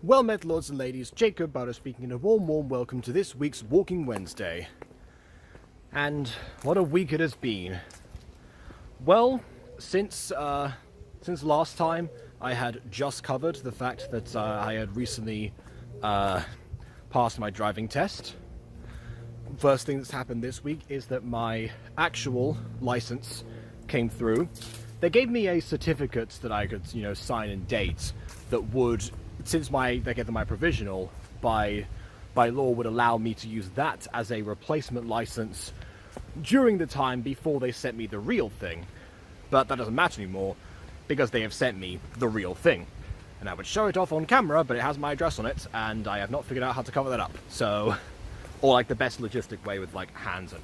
Well met, lords and ladies, Jacob Bowder speaking, and a warm welcome to this week's Walking Wednesday. And what a week it has been. Well, since last time, I had just covered the fact that I had recently passed my driving test. First thing that's happened this week is that my actual license came through. They gave me a certificate that I could, sign and date that would, since they gave them my provisional, by law would allow me to use that as a replacement license during the time before they sent me the real thing. But that doesn't matter anymore, because they have sent me the real thing. And I would show it off on camera, but it has my address on it, and I have not figured out how to cover that up. So, or like the best logistic way with like hands and,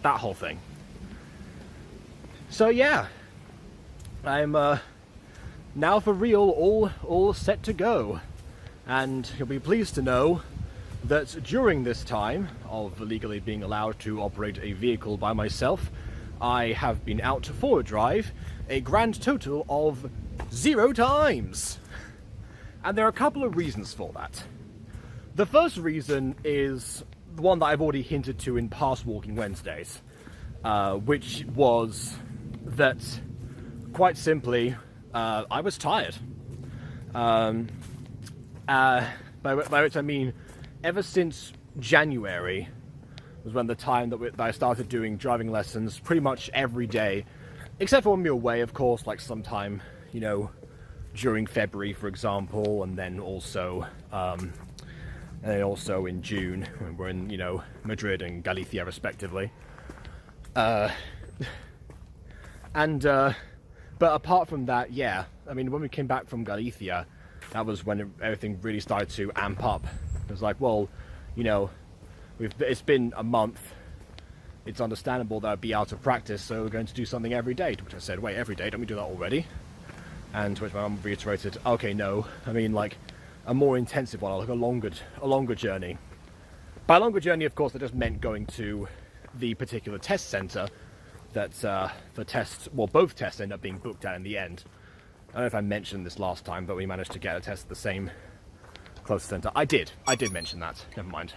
that whole thing. So yeah, I'm now for real all set to go. And you'll be pleased to know that during this time of legally being allowed to operate a vehicle by myself, I have been out for a drive a grand total of 0 times. And there are a couple of reasons for that. The first reason is the one that I've already hinted to in past Walking Wednesdays, which was that, quite simply, I was tired. By which I mean, ever since January was when the time that I started doing driving lessons pretty much every day, except for when we were away, of course, like sometime, during February, for example, and then also in June when we're in, Madrid and Galicia, respectively. But apart from that, yeah, I mean, when we came back from Galicia, that was when everything really started to amp up. It was like, well, it's been a month. It's understandable that I'd be out of practice, so we're going to do something every day. To which I said, wait, every day? Don't we do that already? And to which my mum reiterated, okay, no. I mean, like, a more intensive one, like a longer journey. By a longer journey, of course, that just meant going to the particular test centre that both tests ended up being booked at in the end. I don't know if I mentioned this last time, but we managed to get a test at the same close centre. I did mention that. Never mind.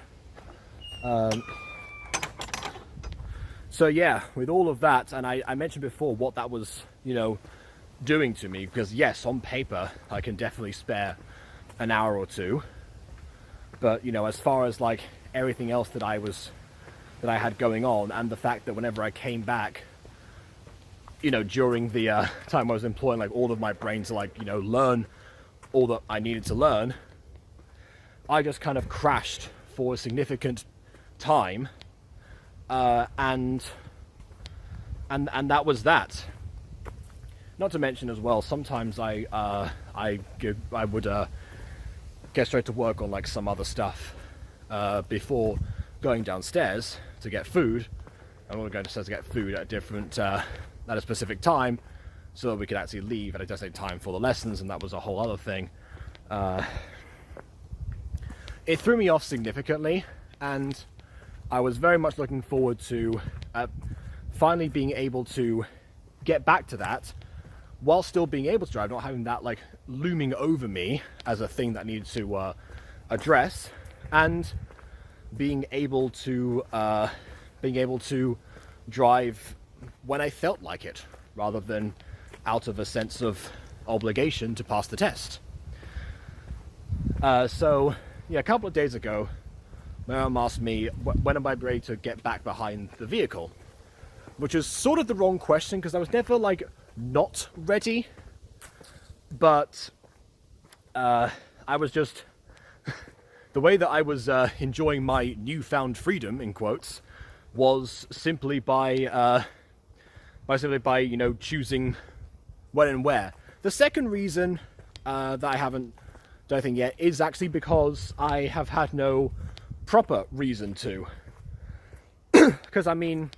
So yeah, with all of that, and I mentioned before what that was, doing to me, because yes, on paper, I can definitely spare an hour or two. But, as far as like everything else that I had going on, and the fact that whenever I came back, during the time I was employing like all of my brain to like, learn all that I needed to learn, I just kind of crashed for a significant time, and that was that. Not to mention as well, sometimes I would get straight to work on like some other stuff before going downstairs to get food. I want to go downstairs to get food at a specific time, so that we could actually leave at a designated time for the lessons, and that was a whole other thing. It threw me off significantly, and I was very much looking forward to finally being able to get back to that while still being able to drive, not having that like looming over me as a thing that I needed to address, and being able to drive when I felt like it, rather than out of a sense of obligation to pass the test. So yeah, a couple of days ago, my mum asked me when am I ready to get back behind the vehicle, which is sort of the wrong question, because I was never like not ready, but I was just the way that I was enjoying my newfound freedom, in quotes, was simply by choosing when and where. The second reason that I haven't done anything yet is actually because I have had no proper reason to. Because I mean,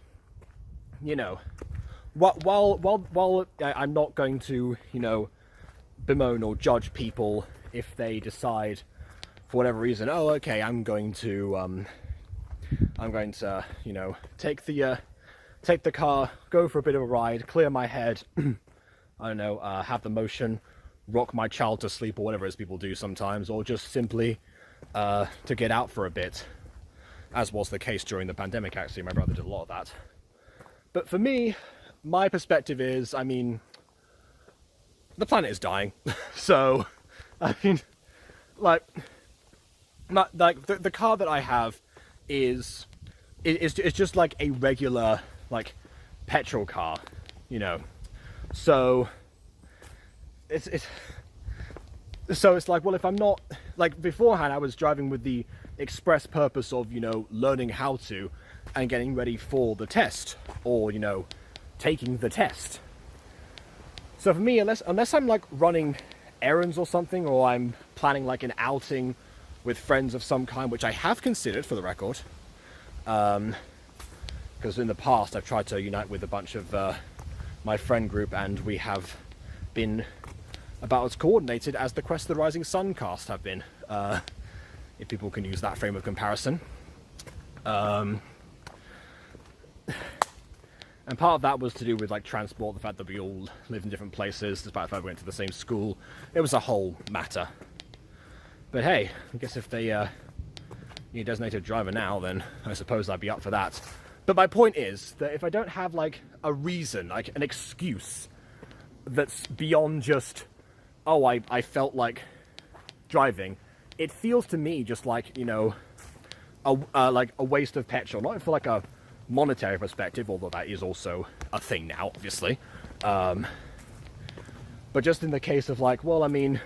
while I'm not going to, bemoan or judge people if they decide for whatever reason, oh, okay, I'm going to, take the car, go for a bit of a ride, clear my head, I don't know, have the motion rock my child to sleep or whatever it is people do sometimes, or just simply to get out for a bit, as was the case during the pandemic. Actually, my brother did a lot of that. But for me, my perspective is, I mean, the planet is dying. So, I mean, like the car that I have is just like a regular, like, petrol car, you know. So it's like, well, if I'm not, like, beforehand I was driving with the express purpose of, you know, learning how to and getting ready for the test, or, you know, taking the test. So for me, unless I'm like running errands or something, or I'm planning like an outing with friends of some kind, which I have considered, for the record, because in the past I've tried to unite with a bunch of my friend group, and we have been about as coordinated as the Quest of the Rising Sun cast have been, if people can use that frame of comparison. And part of that was to do with, like, transport, the fact that we all live in different places, despite the fact we went to the same school. It was a whole matter. But hey, I guess if they need a designated driver now, then I suppose I'd be up for that. But my point is that if I don't have, like, a reason, like an excuse that's beyond just, oh, I felt like driving, it feels to me just like, you know, like a waste of petrol. Not for like a monetary perspective, although that is also a thing now, obviously. But just in the case of, like, well, I mean,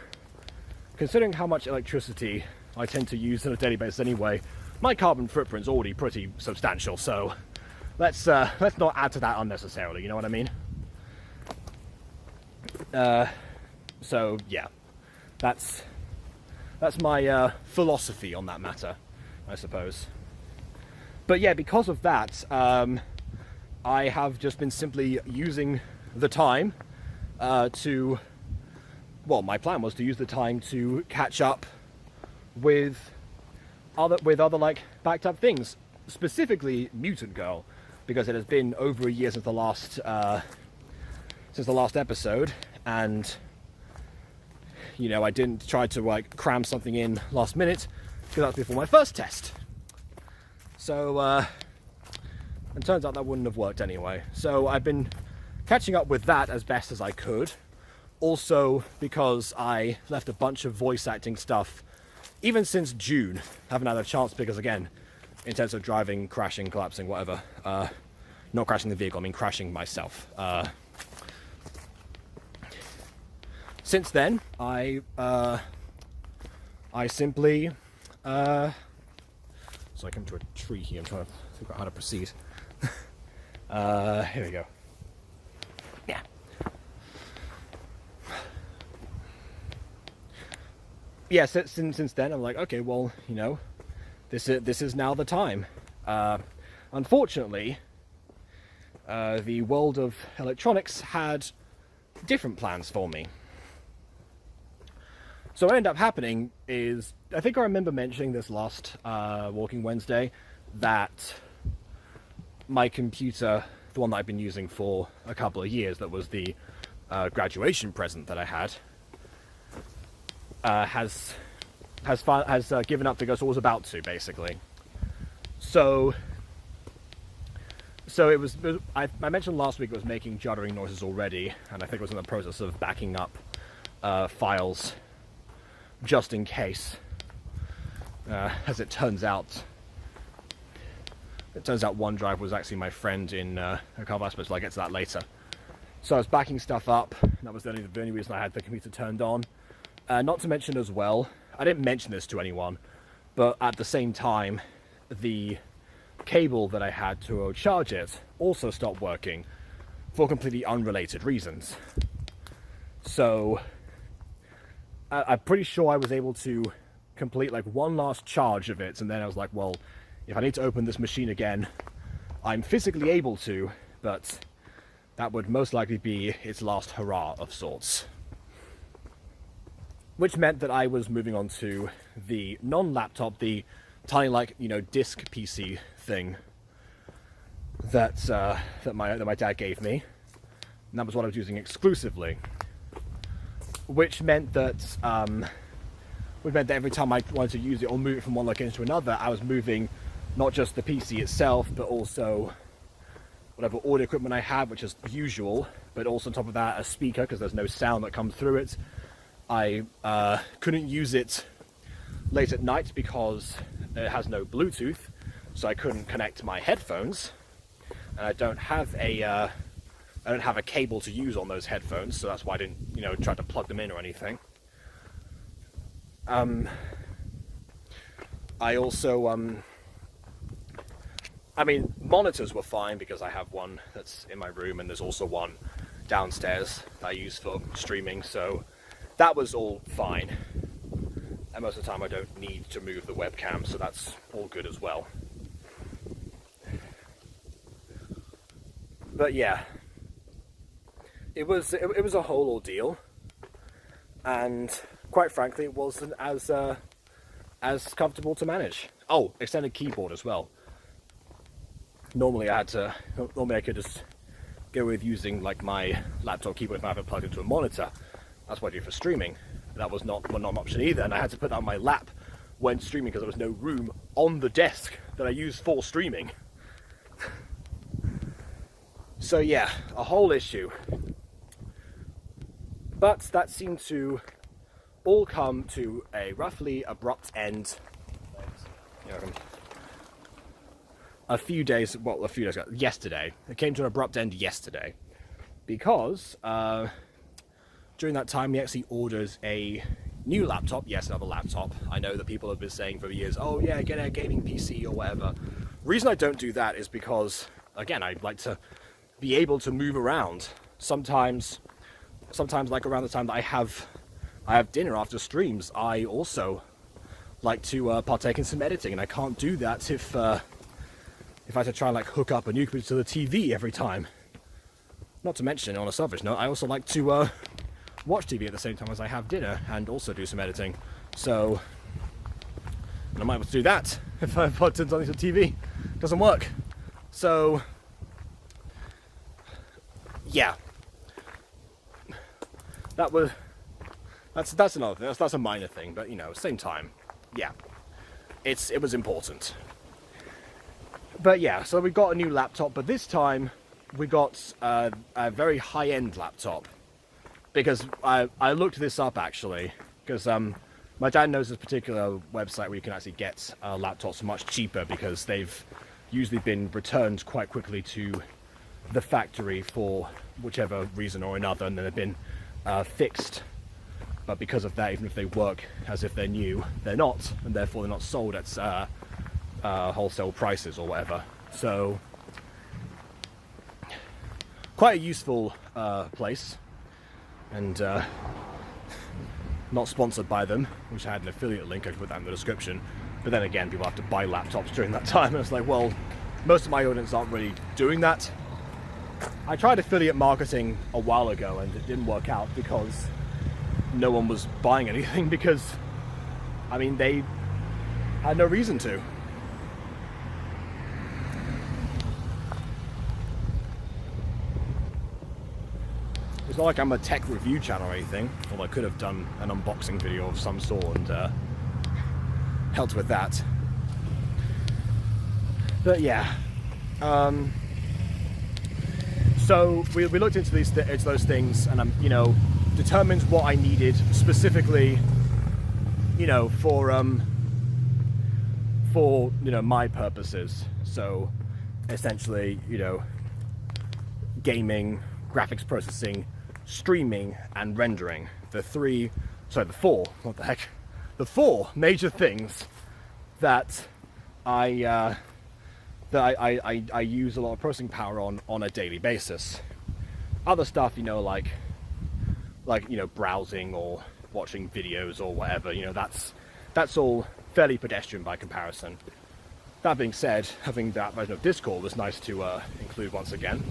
considering how much electricity I tend to use on a daily basis anyway, my carbon footprint's already pretty substantial, so let's not add to that unnecessarily, you know what I mean? So yeah, that's my philosophy on that matter, I suppose. But yeah, because of that, I have just been simply using the time to, well, my plan was to use the time to catch up with other like backed up things, specifically Mutant Girl, because it has been over a year since the last episode, and you know, I didn't try to like cram something in last minute because that's before my first test. So, and turns out that wouldn't have worked anyway. So I've been catching up with that as best as I could. Also, because I left a bunch of voice acting stuff, even since June, haven't had a chance because, again, in terms of driving, crashing, collapsing, whatever, not crashing the vehicle, I mean crashing myself. Since then, I simply, so I come to a tree here, I'm trying to figure out how to proceed. Here we go. Yeah. Yeah, since then, I'm like, okay, well, you know, this is now the time. Unfortunately, the world of electronics had different plans for me. So what ended up happening is, I think I remember mentioning this last Walking Wednesday, that my computer, the one that I've been using for a couple of years, that was the graduation present that I had, has given up because it was about to, basically. So it was, I mentioned last week it was making juddering noises already, and I think it was in the process of backing up files just in case. As it turns out OneDrive was actually my friend in a couple of aspects, so I'll get to that later. So I was backing stuff up, and that was the only reason I had the computer turned on. Not to mention as well, I didn't mention this to anyone, but at the same time, the cable that I had to charge it also stopped working for completely unrelated reasons. So I'm pretty sure I was able to complete like one last charge of it, and then I was like, well, if I need to open this machine again, I'm physically able to, but that would most likely be its last hurrah of sorts. Which meant that I was moving on to the non-laptop, the tiny, like, you know, disc PC thing that my dad gave me, and that was what I was using exclusively. which meant that every time I wanted to use it or move it from one location to another, I was moving not just the PC itself, but also whatever audio equipment I have, which is usual, but also on top of that, a speaker, because there's no sound that comes through it. I couldn't use it late at night because it has no Bluetooth, so I couldn't connect my headphones, and I don't have a cable to use on those headphones, so that's why I didn't, you know, try to plug them in or anything. I also, I mean, monitors were fine because I have one that's in my room, and there's also one downstairs that I use for streaming, so that was all fine. And most of the time I don't need to move the webcam, so that's all good as well. But yeah, it was a whole ordeal, and quite frankly, it wasn't as comfortable to manage. Oh, extended keyboard as well. Normally I could just go with using like my laptop keyboard if I have it plugged into a monitor. That's what I do for streaming. That was not an option either, and I had to put that on my lap when streaming because there was no room on the desk that I use for streaming. So yeah, a whole issue. But that seemed to all come to a roughly abrupt end. A few days ago, yesterday. It came to an abrupt end yesterday. Because during that time we actually ordered a new laptop. Yes, another laptop. I know that people have been saying for years, oh yeah, get a gaming PC or whatever. The reason I don't do that is because, again, I'd like to be able to move around. Sometimes like around the time that I have dinner after streams, I also like to partake in some editing, and I can't do that if I had to try and like hook up a new computer to the TV every time. Not to mention, on a selfish note, I also like to watch TV at the same time as I have dinner and also do some editing. So I might be able to do that if I plugged in something to TV. It doesn't work. So yeah, that's another thing. That's a minor thing, but you know, same time, yeah, it was important. But yeah, so we got a new laptop, but this time we got a very high-end laptop, because I looked this up actually, because my dad knows this particular website where you can actually get laptops much cheaper, because they've usually been returned quite quickly to the factory for whichever reason or another, and then they've been fixed. But because of that, even if they work as if they're new, they're not, and therefore they're not sold at wholesale prices or whatever. So quite a useful place, and not sponsored by them. Wish I had an affiliate link. I could put that in the description. But then again, people have to buy laptops during that time, and it's like, well, most of my audience aren't really doing that. I tried affiliate marketing a while ago, and it didn't work out because no one was buying anything, because I mean, they had no reason to. It's not like I'm a tech review channel or anything, although I could have done an unboxing video of some sort and helped with that. But yeah, so we looked into those things, and I'm, you know, determined what I needed specifically, you know, for you know, my purposes. So essentially, you know, gaming, graphics processing, streaming, and rendering. The four major things that I use a lot of processing power on a daily basis. Other stuff, you know, like you know, browsing or watching videos or whatever, you know, that's all fairly pedestrian by comparison. That being said, having that version of Discord was nice to include once again.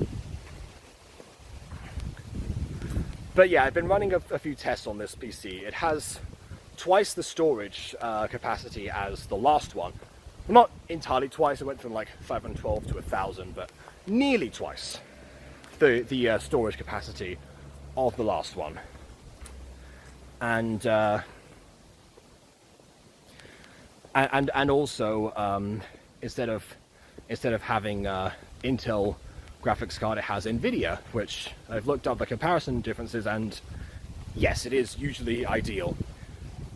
But yeah, I've been running a few tests on this PC. It has twice the storage capacity as the last one. Well, not entirely twice. It went from like 512 to 1000, but nearly twice the storage capacity of the last one. and also instead of having Intel graphics card, it has NVIDIA, which I've looked up the comparison differences, and yes, it is usually ideal.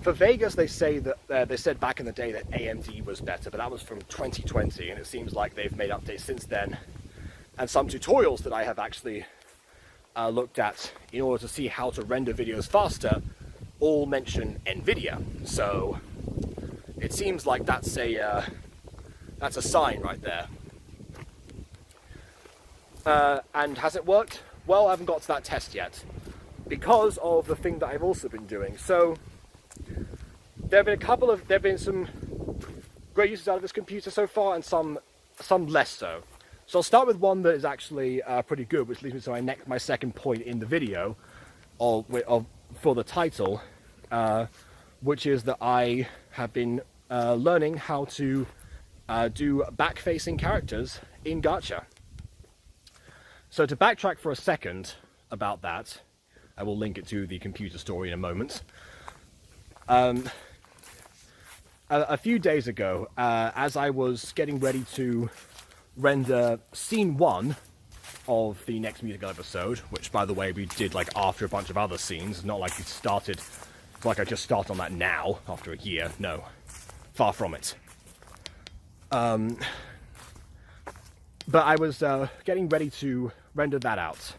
For Vegas, they say that they said back in the day that AMD was better, but that was from 2020, and it seems like they've made updates since then. And some tutorials that I have actually looked at in order to see how to render videos faster all mention NVIDIA. So it seems like that's a sign right there. And has it worked? Well, I haven't got to that test yet because of the thing that I've also been doing. So there have been some great uses out of this computer so far, and some less so. So I'll start with one that is actually pretty good, which leads me to my second point in the video for the title, which is that I have been learning how to do back-facing characters in Gacha. So to backtrack for a second about that, I will link it to the computer story in a moment. A few days ago, as I was getting ready to render scene 1 of the next musical episode, which, by the way, we did like after a bunch of other scenes, not like we started, like I just start on that now after a year. No, far from it. But I was getting ready to render that out,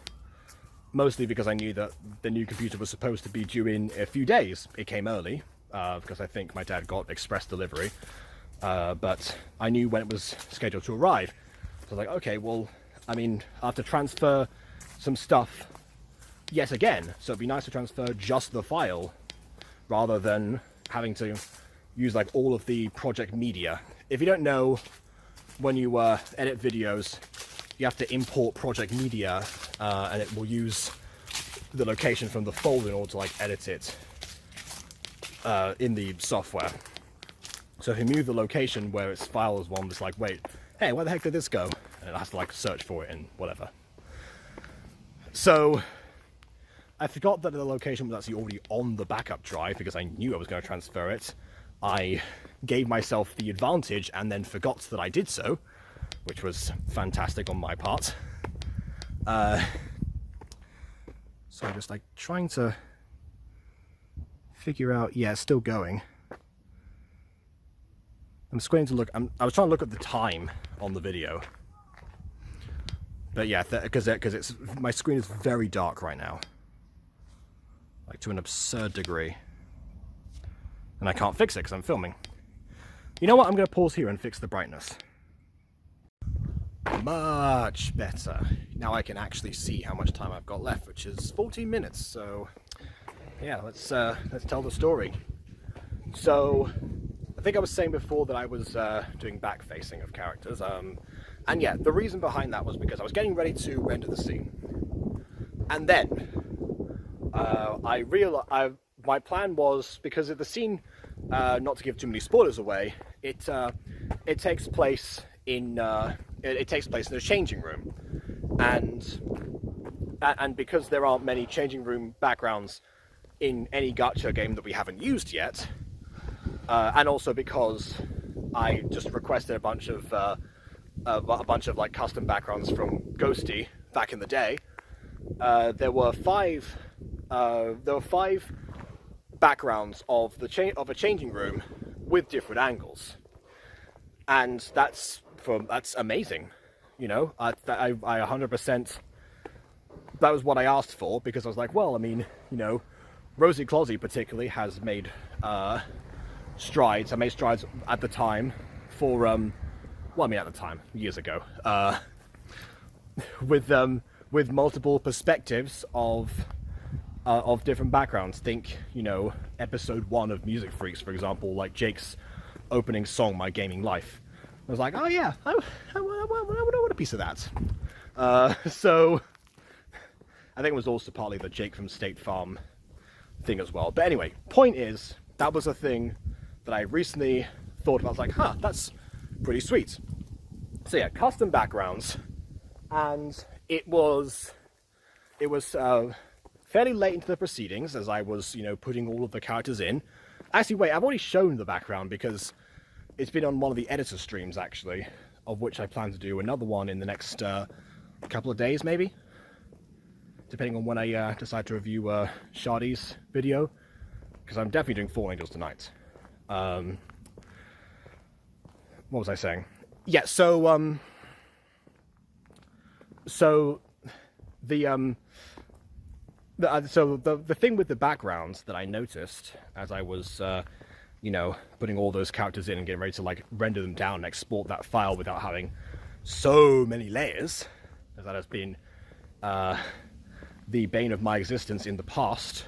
mostly because I knew that the new computer was supposed to be due in a few days. It came early, because I think my dad got express delivery, but I knew when it was scheduled to arrive. So I was like, okay, well, I mean, I have to transfer some stuff yet again, so it'd be nice to transfer just the file, rather than having to use like all of the project media. If you don't know, when you edit videos, you have to import project media, and it will use the location from the folder in order to like edit it in the software. So if you move the location where its file is one, it's like, wait, hey, where the heck did this go? And it has to like search for it and whatever. So I forgot that the location was actually already on the backup drive because I knew I was going to transfer it. I gave myself the advantage and then forgot that I did so, which was fantastic on my part. So I'm just like trying to figure out, yeah, it's still going. I'm squinting to look, I was trying to look at the time on the video. But yeah, because it's my screen is very dark right now. Like to an absurd degree. And I can't fix it because I'm filming. You know what, I'm going to pause here and fix the brightness. Much better. Now I can actually see how much time I've got left, which is 14 minutes, so yeah, let's tell the story. So, I think I was saying before that I was doing back-facing of characters, and yeah, the reason behind that was because I was getting ready to render the scene. And then, I realized, my plan was, because of the scene, not to give too many spoilers away, it takes place in a changing room, and because there aren't many changing room backgrounds in any Gacha game that we haven't used yet, and also because I just requested a bunch of like custom backgrounds from Ghosty back in the day, there were five backgrounds of a changing room with different angles, and that's amazing. You know, I 100%. That was what I asked for, because I was like, well, I mean, you know, Rosie Closey particularly has made strides. I made strides at the time for well, I mean, at the time, years ago, with multiple perspectives of different backgrounds. Think, you know, episode 1 of Music Freaks, for example, like Jake's opening song, "My Gaming Life." I was like, oh yeah, I want a piece of that. So I think it was also partly the Jake from State Farm thing as well. But anyway, point is, that was a thing that I recently thought about. I was like, huh, that's pretty sweet. So yeah, custom backgrounds, and it was fairly late into the proceedings, as I was, putting all of the characters in. Actually, wait, I've already shown the background because it's been on one of the editor streams, actually, of which I plan to do another one in the next couple of days, maybe, depending on when I decide to review Shardy's video, because I'm definitely doing Fallen Angels tonight. What was I saying? Yeah, so the thing with the backgrounds that I noticed as I was, putting all those characters in and getting ready to like render them down and export that file without having so many layers, as that has been the bane of my existence in the past.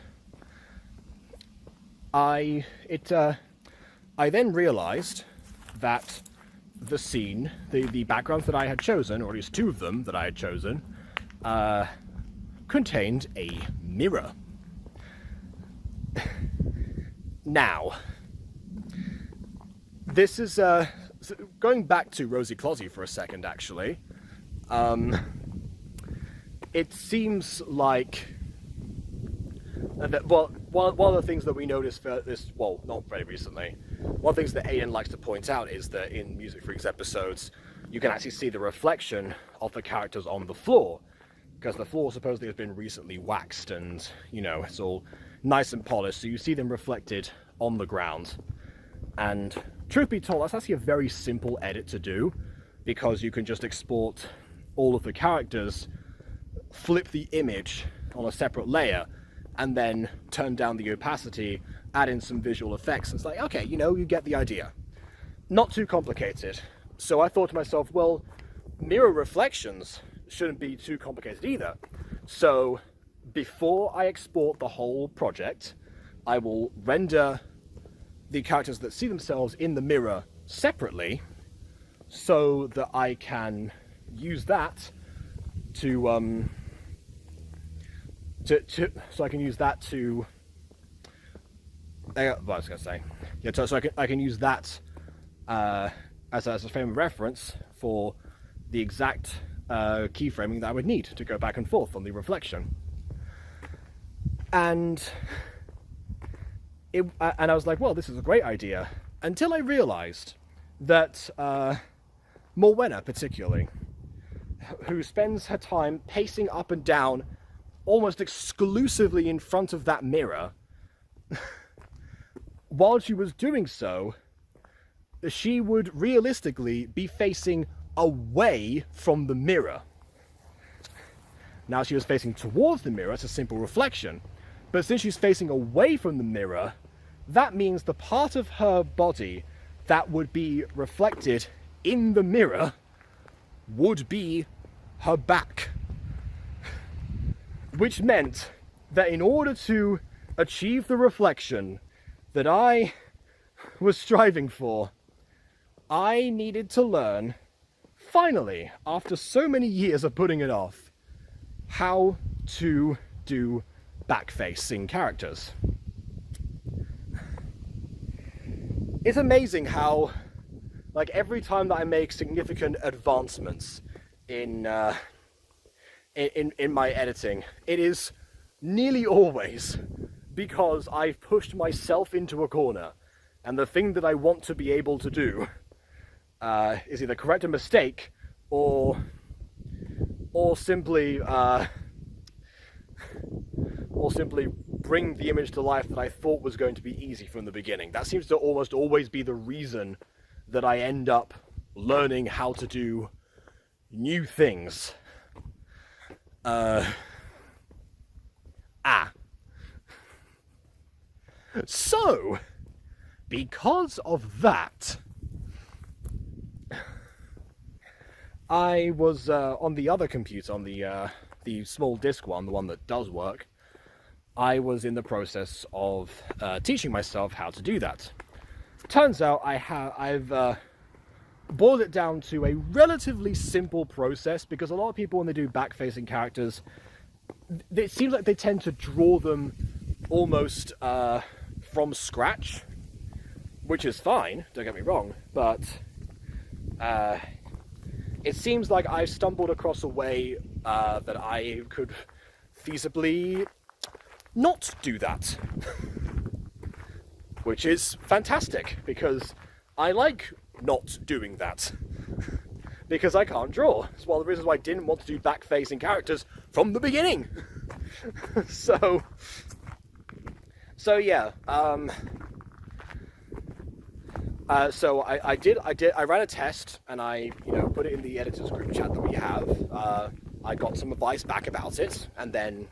I then realized that the scene, the backgrounds that I had chosen, or at least two of them that I had chosen, contained a mirror. Now, this is going back to Rosie Closey for a second, actually. It seems like that, well, one of the things that we noticed for this, well, not very recently, one of the things that Aiden likes to point out is that in Music Freaks episodes, you can actually see the reflection of the characters on the floor, because the floor supposedly has been recently waxed and, it's all nice and polished, so you see them reflected on the ground. And truth be told, that's actually a very simple edit to do, because you can just export all of the characters, flip the image on a separate layer, and then turn down the opacity, add in some visual effects. It's like, okay, you get the idea. Not too complicated. So I thought to myself, well, mirror reflections shouldn't be too complicated either. So before I export the whole project, I will render the characters that see themselves in the mirror separately, so that I can use that to I can use that to what I was going to say. Yeah, so I can use that as a frame of reference for the exact keyframing that I would need to go back and forth on the reflection. And I was like, well, this is a great idea, until I realized that Morwenna, particularly, who spends her time pacing up and down almost exclusively in front of that mirror, while she was doing so, she would realistically be facing away from the mirror. Now she was facing towards the mirror, it's a simple reflection, but since she's facing away from the mirror, that means the part of her body that would be reflected in the mirror would be her back. Which meant that in order to achieve the reflection that I was striving for, I needed to learn, finally, after so many years of putting it off, how to do backfacing characters. It's amazing how, like, every time that I make significant advancements in my editing, it is nearly always because I've pushed myself into a corner, and the thing that I want to be able to do is either correct a mistake or simply bring the image to life that I thought was going to be easy from the beginning. That seems to almost always be the reason that I end up learning how to do new things. So, because of that, I was on the other computer, on the small disk one, the one that does work. I was in the process of teaching myself how to do that. Turns out I've boiled it down to a relatively simple process, because a lot of people, when they do back-facing characters, it seems like they tend to draw them almost from scratch, which is fine, don't get me wrong, but it seems like I've stumbled across a way that I could feasibly not do that. Which is fantastic, because I like not doing that. Because I can't draw. It's one of the reasons why I didn't want to do back-facing characters from the beginning. So yeah. So I ran a test, and I put it in the editor's group chat that we have. I got some advice back about it, and then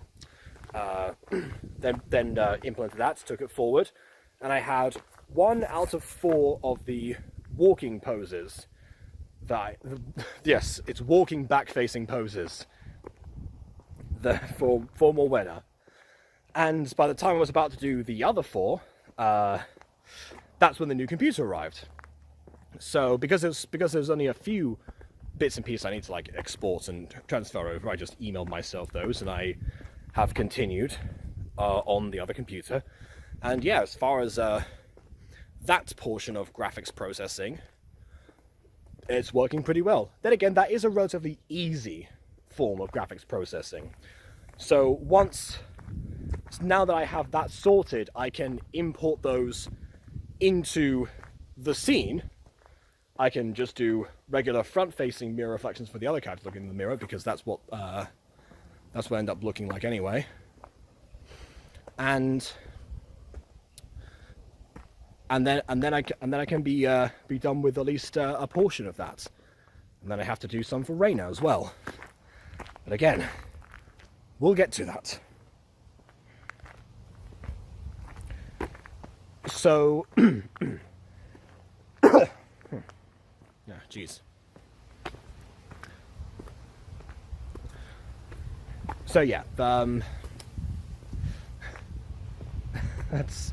implemented that, took it forward, and I had 1 out of 4 of the walking poses. Yes, it's walking back-facing poses. For more winner. And by the time I was about to do the other 4, that's when the new computer arrived. So because there's only a few bits and pieces I need to like export and transfer over, I just emailed myself those, and I have continued on the other computer. And yeah, as far as that portion of graphics processing, it's working pretty well. Then again, that is a relatively easy form of graphics processing. So now that I have that sorted, I can import those into the scene. I can just do regular front-facing mirror reflections for the other characters looking in the mirror, because that's what I end up looking like anyway. And then I can be done with at least a portion of that. And then I have to do some for Reina as well. But again, we'll get to that. So, yeah, jeez. So yeah, that's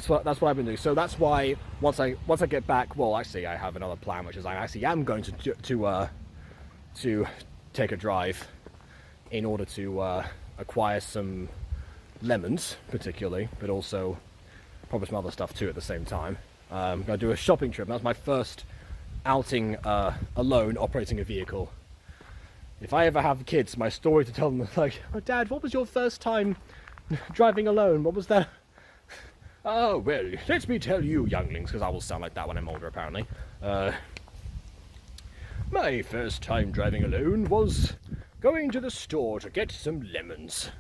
what I've been doing. So that's why once I get back, well, actually I have another plan, which is I actually am going to take a drive in order to acquire some lemons, particularly, but also probably some other stuff too at the same time. I'm going to do a shopping trip. That's my first outing alone, operating a vehicle. If I ever have kids, my story to tell them is like, "Oh, Dad, what was your first time driving alone? What was that?" "Oh, well, let me tell you, younglings," because I will sound like that when I'm older, apparently. My first time driving alone was going to the store to get some lemons.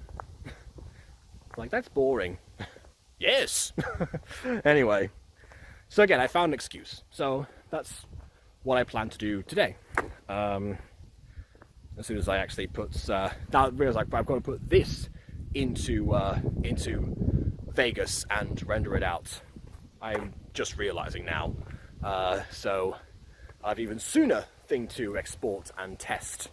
Like, that's boring. Yes! Anyway, so again, I found an excuse. So that's what I plan to do today. As soon as I actually put, now I realize I've got to put this into Vegas and render it out. I'm just realizing now. So I've even sooner thing to export and test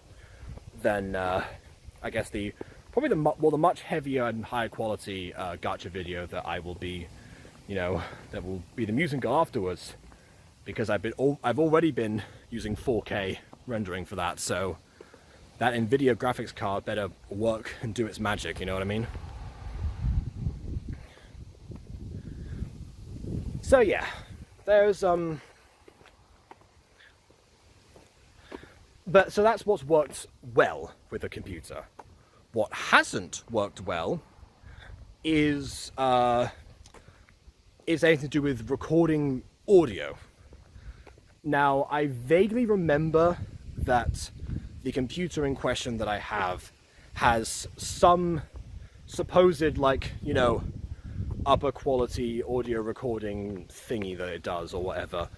than I guess the much heavier and higher quality Gacha video that I will be, that will be the music afterwards, because I've already been using 4K rendering for that, so that NVIDIA graphics card better work and do its magic, you know what I mean? So yeah, there's but so that's what's worked well with the computer. What hasn't worked well is anything to do with recording audio. Now, I vaguely remember that the computer in question that I have has some supposed, like, upper quality audio recording thingy that it does or whatever.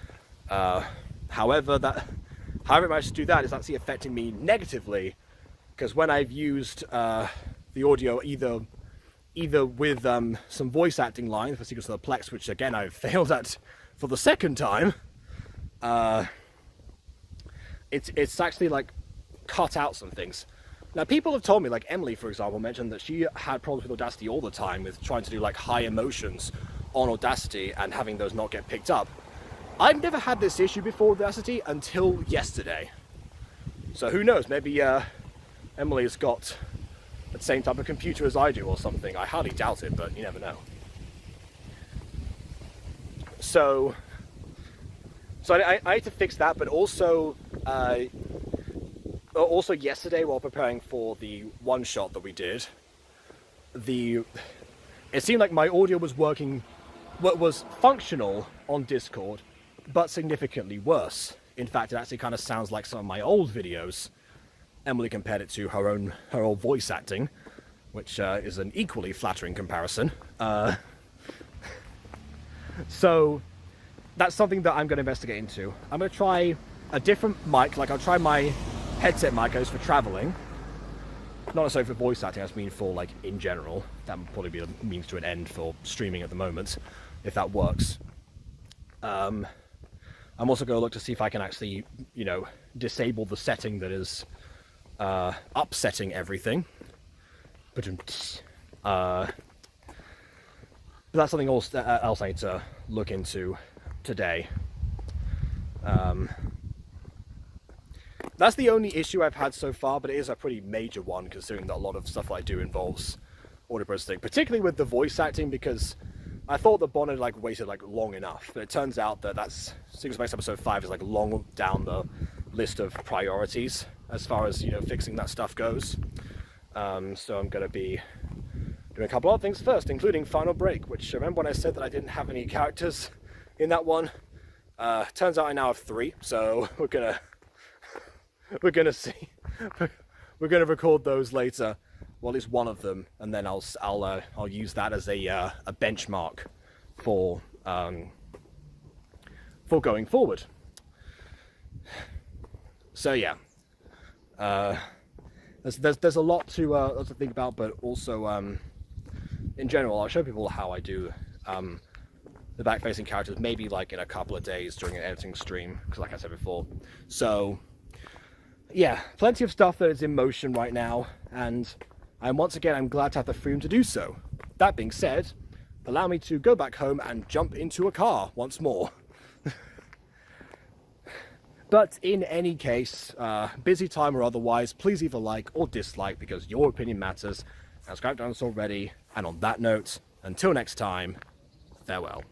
However it managed to do that is actually affecting me negatively, because when I've used the audio either with some voice acting lines for Secrets of the Plex, which again I've failed at for the second time, it's actually like cut out some things. Now, people have told me, like Emily, for example, mentioned that she had problems with Audacity all the time with trying to do like high emotions on Audacity and having those not get picked up. I've never had this issue before with Audacity until yesterday. So who knows, maybe Emily's got the same type of computer as I do or something. I hardly doubt it, but you never know. So I need to fix that, but also yesterday while preparing for the one shot that we did, it seemed like my audio was working, what was functional on Discord, but significantly worse. In fact, it actually kind of sounds like some of my old videos. Emily compared it to her old voice acting, which is an equally flattering comparison. So that's something that I'm going to investigate into. I'm going to try a different mic, like I'll try my headset mic I use for traveling. Not necessarily for voice acting, I just mean for, like, in general. That would probably be a means to an end for streaming at the moment, if that works. I'm also going to look to see if I can actually, you know, disable the setting that is upsetting everything. But that's something else I need to look into today. That's the only issue I've had so far, but it is a pretty major one, considering that a lot of stuff I do involves audio processing, particularly with the voice acting, because I thought that Bond had, like, waited, like, long enough, but it turns out that Secret Space Episode 5 is, like, long down the list of priorities as far as, you know, fixing that stuff goes. So I'm going to be doing a couple of things first, including Final Break, which, remember when I said that I didn't have any characters in that one? Turns out I now have 3, so we're gonna see. We're gonna record those later, well, at least one of them, and then I'll use that as a benchmark for going forward. So yeah, there's a lot to think about, but also in general, I'll show people how I do the back-facing characters, maybe like in a couple of days during an editing stream, because like I said before. So yeah, plenty of stuff that is in motion right now, and once again, I'm glad to have the freedom to do so. That being said, allow me to go back home and jump into a car once more. But in any case, busy time or otherwise, please either like or dislike, because your opinion matters. As I've done this already, and on that note, until next time, farewell.